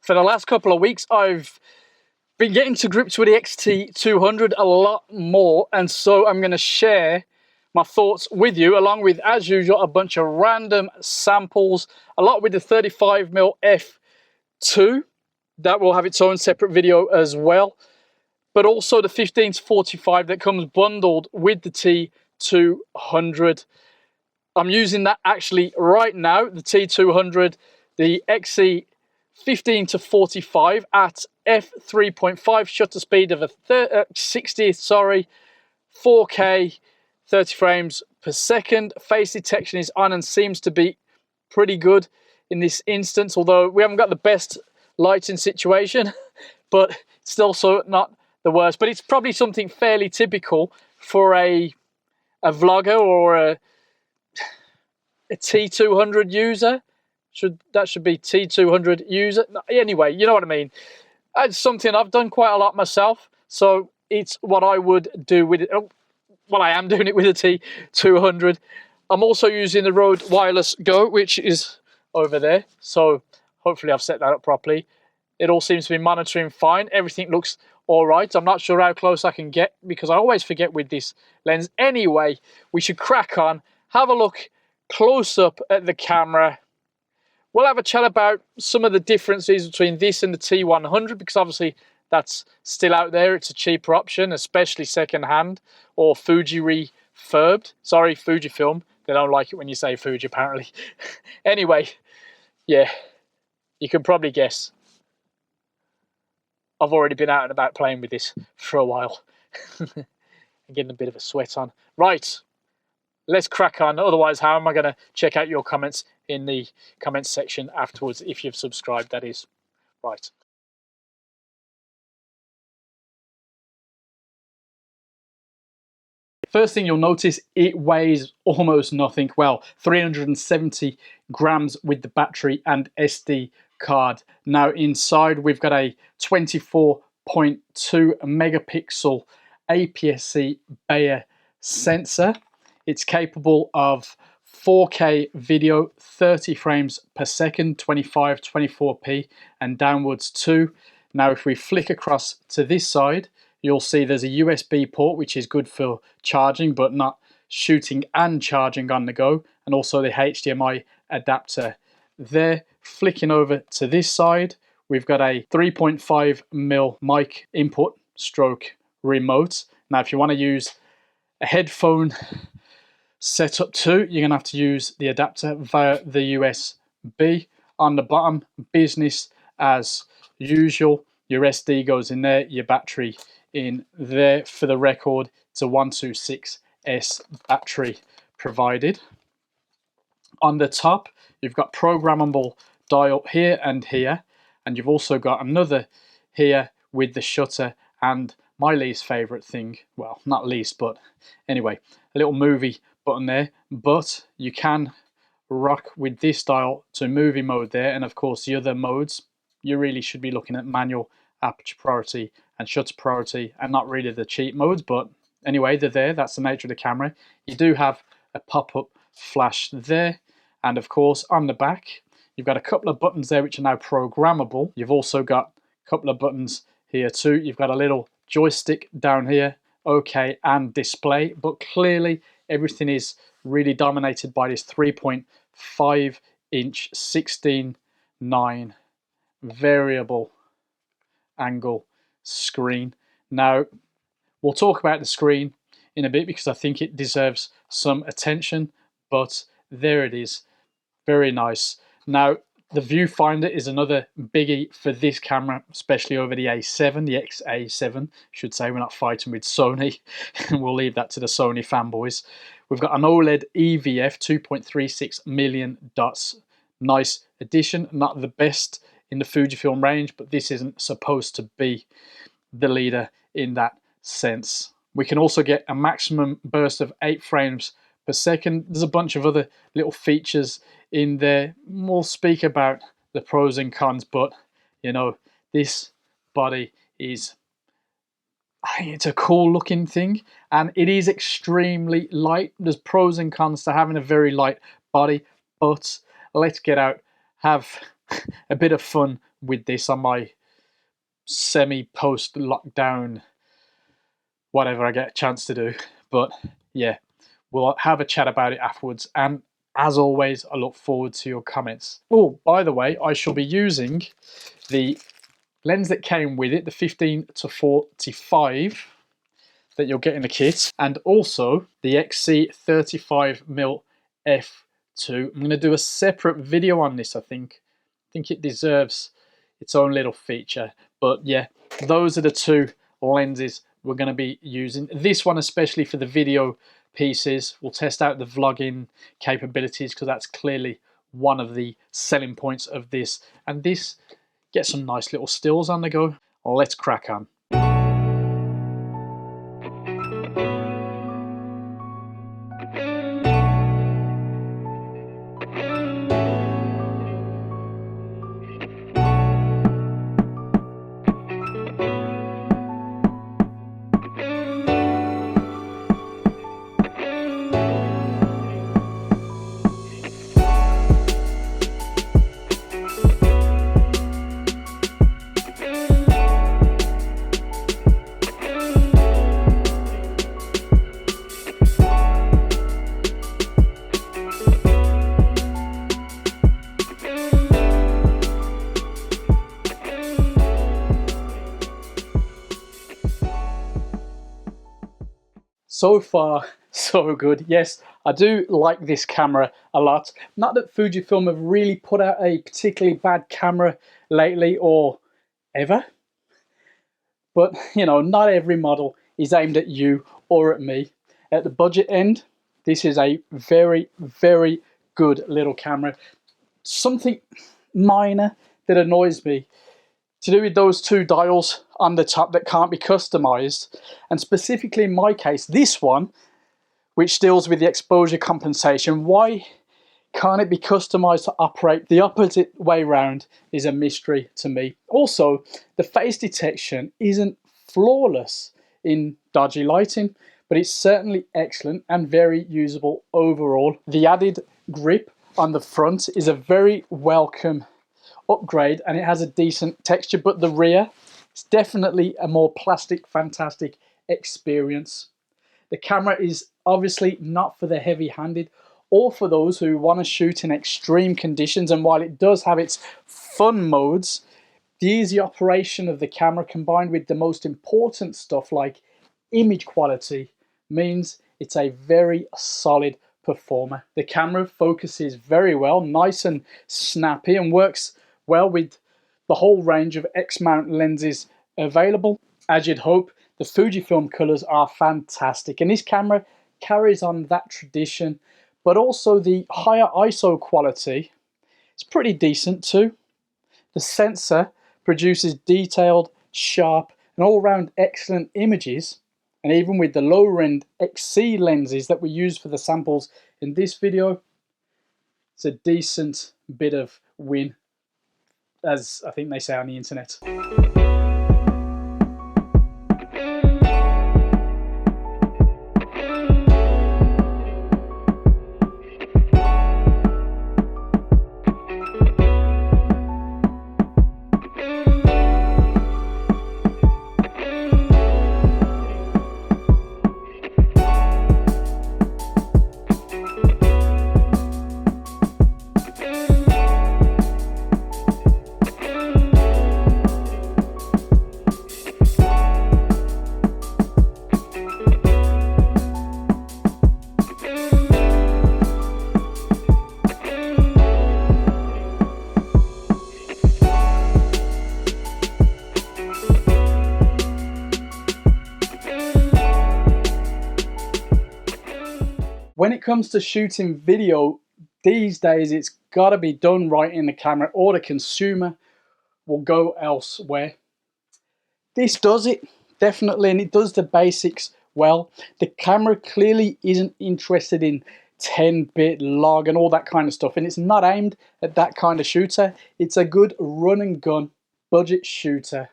For the last couple of weeks, I've been getting to grips with the X-T200 a lot more, and so I'm going to share my thoughts with you, along with, as usual, a bunch of random samples, a lot with the 35mm f2. That will have its own separate video as well, but also the 15-45 that comes bundled with the T200. I'm using that actually right now, the T200, the XE 15-45 at f3.5 shutter speed of a 60th, 4K, 30 frames per second. Face detection is on and seems to be pretty good in this instance, although we haven't got the best lighting situation, but still so not the worst. But it's probably something fairly typical for a vlogger or a T200 user. That should be T200 user. Anyway, you know what I mean. It's something I've done quite a lot myself, so it's what I would do with it. Well, I am doing it with a T200. I'm also using the Rode Wireless Go, which is over there, so hopefully I've set that up properly. It all seems to be monitoring fine. Everything looks all right. I'm not sure how close I can get because I always forget with this lens. Anyway, we should crack on, have a look close up at the camera. We'll have a chat about some of the differences between this and the T100, because obviously that's still out there. It's a cheaper option, especially second-hand or Fuji refurbed. Sorry, Fujifilm. They don't like it when you say Fuji, apparently. Anyway, yeah, you can probably guess. I've already been out and about playing with this for a while. I'm getting a bit of a sweat on. Right, let's crack on. Otherwise, how am I going to check out your comments in the comments section afterwards, if you've subscribed, that is. Right. First thing you'll notice, it weighs almost nothing. Well, 370 grams with the battery and SD card. Now inside we've got a 24.2 megapixel APS-C Bayer sensor. It's capable of 4K video, 30 frames per second, 24p and downwards too. Now if we flick across to this side, you'll see there's a USB port, which is good for charging but not shooting and charging on the go, and also the HDMI adapter there. Flicking over to this side, we've got a 3.5mm mic input stroke remote. Now if you want to use a headphone setup too, you're gonna have to use the adapter via the USB. On the bottom, business as usual. Your SD goes in there, your battery in there. For the record, it's a 126S battery provided. On the top, you've got programmable dial here and here, and you've also got another here with the shutter and my least favorite thing, well, not least, but anyway, a little movie button there. But you can rock with this dial to movie mode there, and of course the other modes you really should be looking at manual, aperture priority and shutter priority, and not really the cheat modes. But anyway, they're there. That's the nature of the camera. You do have a pop-up flash there, and of course on the back you've got a couple of buttons there which are now programmable. You've also got a couple of buttons here too. You've got a little joystick down here, OK and display, but clearly everything is really dominated by this 3.5 inch 16:9 variable angle screen. Now we'll talk about the screen in a bit because I think it deserves some attention, but there it is, very nice. Now the viewfinder is another biggie for this camera, especially over the A7, the XA7 should say. We're not fighting with Sony. We'll leave that to the Sony fanboys. We've got an OLED EVF, 2.36 million dots. Nice addition, not the best in the Fujifilm range, but this isn't supposed to be the leader in that sense. We can also get a maximum burst of 8 frames per second. There's a bunch of other little features in there. We'll speak about the pros and cons, but you know, this body is, it's a cool looking thing, and it is extremely light. There's pros and cons to having a very light body, but let's get out, have a bit of fun with this on my semi-post lockdown, whatever I get a chance to do. But yeah, we'll have a chat about it afterwards. And as always, I look forward to your comments. Oh, by the way, I shall be using the lens that came with it, the 15-45 that you'll get in the kit, and also the XC35mm f2. I'm going to do a separate video on this. I think it deserves its own little feature. But yeah, those are the two lenses we're going to be using. This one especially for the video pieces. We'll test out the vlogging capabilities because that's clearly one of the selling points of this. And this gets some nice little stills on the go. Let's crack on. So far, so good. Yes, I do like this camera a lot. Not that Fujifilm have really put out a particularly bad camera lately or ever. But, you know, not every model is aimed at you or at me. At the budget end, this is a very, very good little camera. Something minor that annoys me to do with those two dials on the top that can't be customized, and specifically in my case, this one, which deals with the exposure compensation, why can't it be customized to operate the opposite way round is a mystery to me. Also, the face detection isn't flawless in dodgy lighting, but it's certainly excellent and very usable overall. The added grip on the front is a very welcome upgrade, and it has a decent texture, but the rear is definitely a more plastic fantastic experience. The camera is obviously not for the heavy-handed or for those who want to shoot in extreme conditions, and while it does have its fun modes, the easy operation of the camera combined with the most important stuff like image quality means it's a very solid performer. The camera focuses very well, nice and snappy, and works well with the whole range of X-mount lenses available. As you'd hope, the Fujifilm colours are fantastic, and this camera carries on that tradition, but also the higher ISO quality is pretty decent too. The sensor produces detailed, sharp, and all-round excellent images, and even with the lower-end XC lenses that we use for the samples in this video, it's a decent bit of win, as I think they say on the internet. When it comes to shooting video these days, it's got to be done right in the camera or the consumer will go elsewhere. This does it, definitely, and it does the basics well. The camera clearly isn't interested in 10-bit log and all that kind of stuff, and it's not aimed at that kind of shooter. It's a good run and gun budget shooter,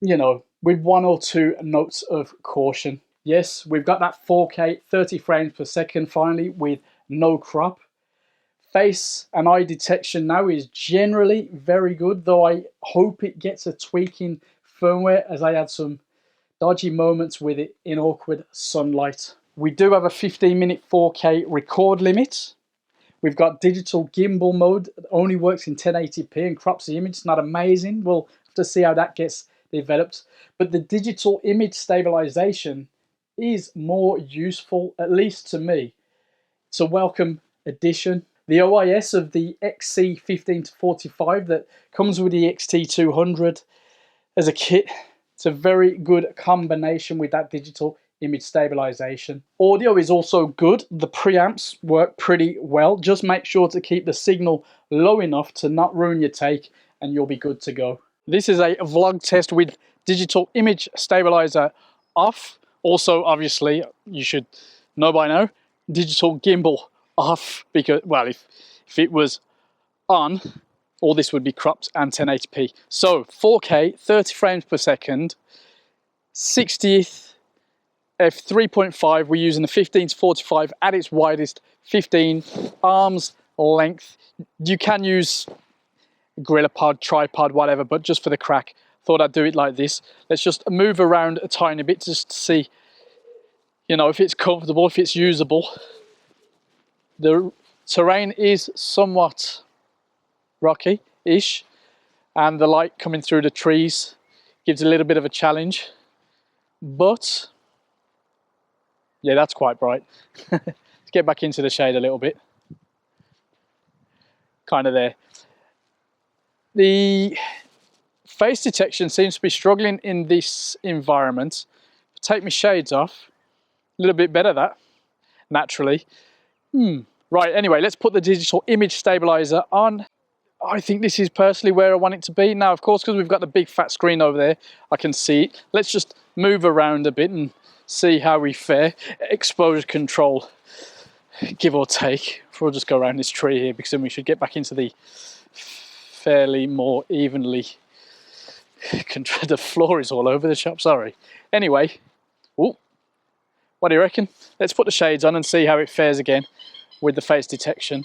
you know, with one or two notes of caution. Yes, we've got that 4K 30 frames per second finally with no crop. Face and eye detection now is generally very good, though I hope it gets a tweak in firmware, as I had some dodgy moments with it in awkward sunlight. We do have a 15-minute 4K record limit. We've got digital gimbal mode that only works in 1080p and crops the image. It's not amazing. We'll have to see how that gets developed. But the digital image stabilization is more useful, at least to me. It's a welcome addition. The OIS of the XC15-45 that comes with the X-T200 as a kit, it's a very good combination with that digital image stabilization. Audio is also good. The preamps work pretty well. Just make sure to keep the signal low enough to not ruin your take and you'll be good to go. This is a vlog test with digital image stabilizer off. Also, obviously, you should know by now, digital gimbal off, because, well, if it was on, all this would be cropped and 1080p. So 4K, 30 frames per second, 60th f3.5. We're using the 15-45 at its widest, 15 arms length. You can use GorillaPod, tripod, whatever, but just for the crack, thought I'd do it like this. Let's just move around a tiny bit just to see, you know, if it's comfortable, if it's usable. The terrain is somewhat rocky-ish, and the light coming through the trees gives a little bit of a challenge, but yeah, that's quite bright. Let's get back into the shade a little bit. Kind of there. The face detection seems to be struggling in this environment. Take my shades off, a little bit better that, naturally. Right, anyway, let's put the digital image stabilizer on. I think this is personally where I want it to be. Now, of course, because we've got the big fat screen over there, I can see it. Let's just move around a bit and see how we fare. Exposure control, give or take. We'll just go around this tree here, because then we should get back into the fairly more evenly. The floor is all over the shop, sorry. Anyway, ooh, what do you reckon? Let's put the shades on and see how it fares again with the face detection.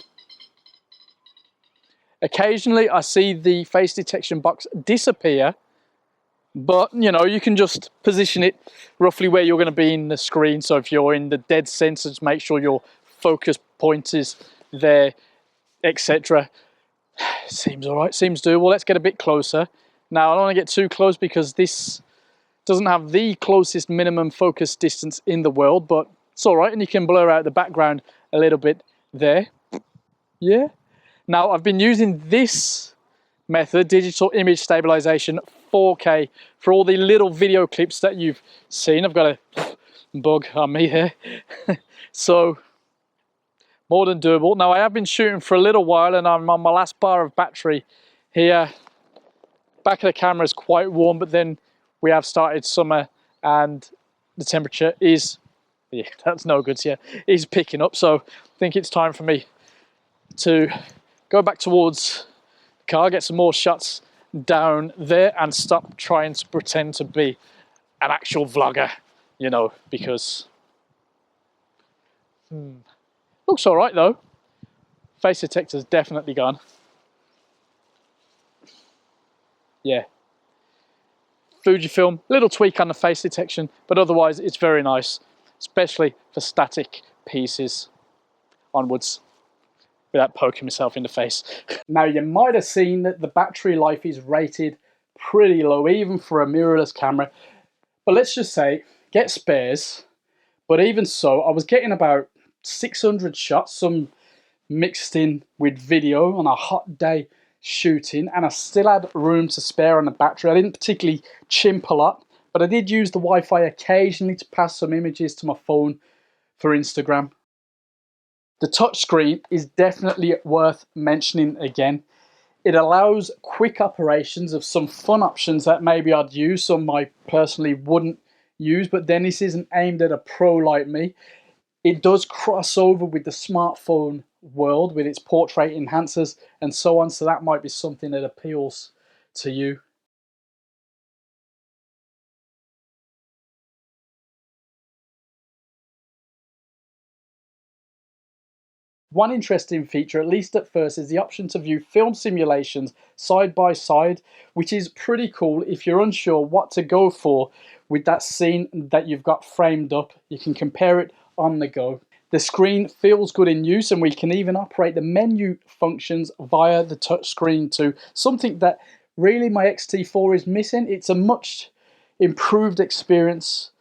Occasionally I see the face detection box disappear, but you know, you can just position it roughly where you're going to be in the screen. So if you're in the dead center, just make sure your focus point is there, etc. Seems all right, seems doable. Let's get a bit closer. Now, I don't want to get too close because this doesn't have the closest minimum focus distance in the world, but it's all right, and you can blur out the background a little bit there. Yeah. Now, I've been using this method, digital image stabilization 4K, for all the little video clips that you've seen. I've got a bug on me here. So, more than doable. Now, I have been shooting for a little while and I'm on my last bar of battery here. Back of the camera is quite warm, but then we have started summer and the temperature is, yeah, that's no good, yeah, is picking up. So I think it's time for me to go back towards the car, get some more shots down there and stop trying to pretend to be an actual vlogger, you know, because looks all right though. Face detector's definitely gone. Yeah. Fujifilm, little tweak on the face detection, but otherwise it's very nice, especially for static pieces. Onwards, without poking myself in the face. Now, you might have seen that the battery life is rated pretty low, even for a mirrorless camera. But let's just say, get spares. But even so, I was getting about 600 shots, some mixed in with video on a hot day shooting, and I still had room to spare on the battery. I didn't particularly chimp a lot, but I did use the Wi-Fi occasionally to pass some images to my phone for Instagram. The touchscreen is definitely worth mentioning again. It allows quick operations of some fun options that maybe I'd use, some I personally wouldn't use, but then this isn't aimed at a pro like me. It does cross over with the smartphone world with its portrait enhancers and so on, so that might be something that appeals to you. One interesting feature, at least at first, is the option to view film simulations side by side, which is pretty cool if you're unsure what to go for with that scene that you've got framed up. You can compare it on the go. The screen feels good in use, and we can even operate the menu functions via the touch screen too, something that really my X-T4 is missing. It's a much improved experience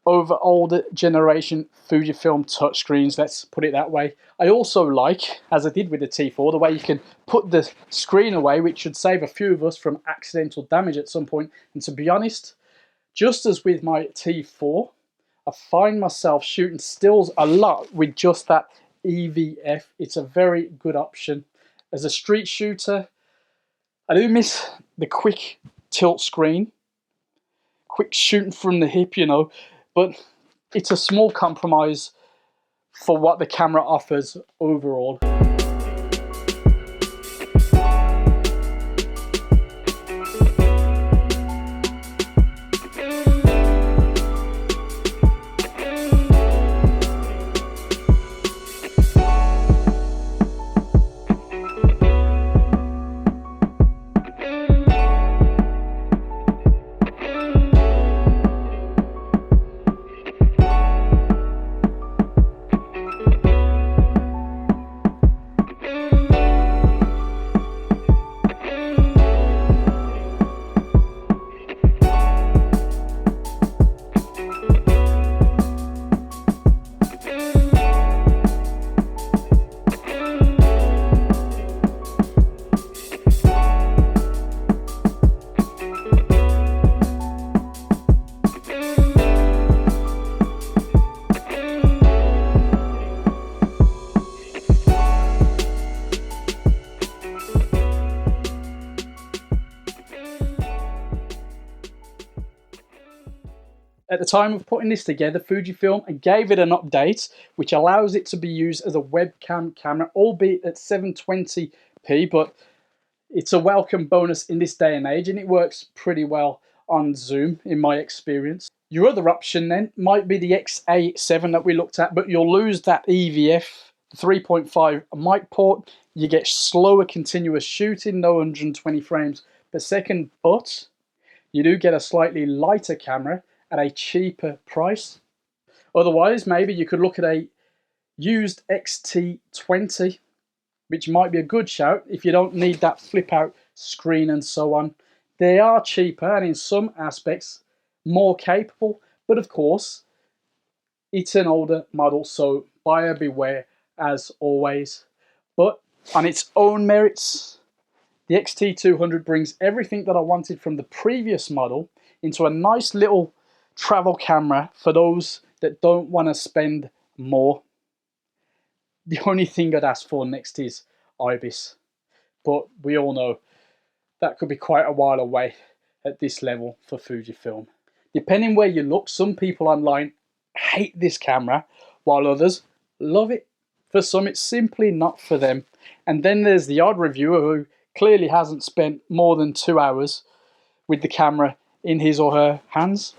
over older generation Fujifilm touchscreens, let's put it that way. I also like, as I did with the T4, the way you can put the screen away, which should save a few of us from accidental damage at some point. And to be honest, just as with my T4, I find myself shooting stills a lot with just that EVF. It's a very good option. As a street shooter, I do miss the quick tilt screen, quick shooting from the hip, you know, but it's a small compromise for what the camera offers overall. At the time of putting this together, Fujifilm gave it an update which allows it to be used as a webcam camera, albeit at 720p, but it's a welcome bonus in this day and age, and it works pretty well on zoom in my experience. Your other option then might be the X-A7 that we looked at, but you'll lose that EVF, the 3.5 mic port. You get slower continuous shooting, no 120 frames per second, but you do get a slightly lighter camera at a cheaper price. Otherwise, maybe you could look at a used X-T200, which might be a good shout if you don't need that flip out screen and so on. They are cheaper and in some aspects more capable, but of course it's an older model, so buyer beware as always. But on its own merits, the X-T200 brings everything that I wanted from the previous model into a nice little travel camera for those that don't want to spend more. The only thing I'd ask for next is IBIS, but we all know that could be quite a while away at this level for Fujifilm. Depending where you look, some people online hate this camera while others love it. For some, it's simply not for them. And then there's the odd reviewer who clearly hasn't spent more than 2 hours with the camera in his or her hands.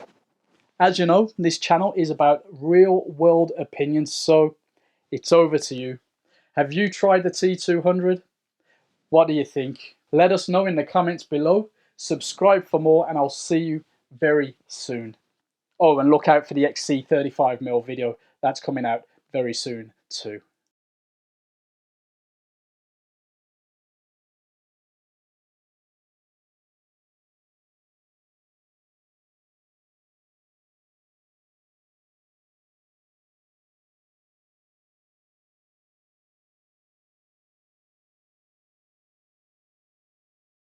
As you know, this channel is about real world opinions, so it's over to you. Have you tried the T200? What do you think? Let us know in the comments below. Subscribe for more, and I'll see you very soon. Oh, and look out for the XC35mm video. That's coming out very soon too.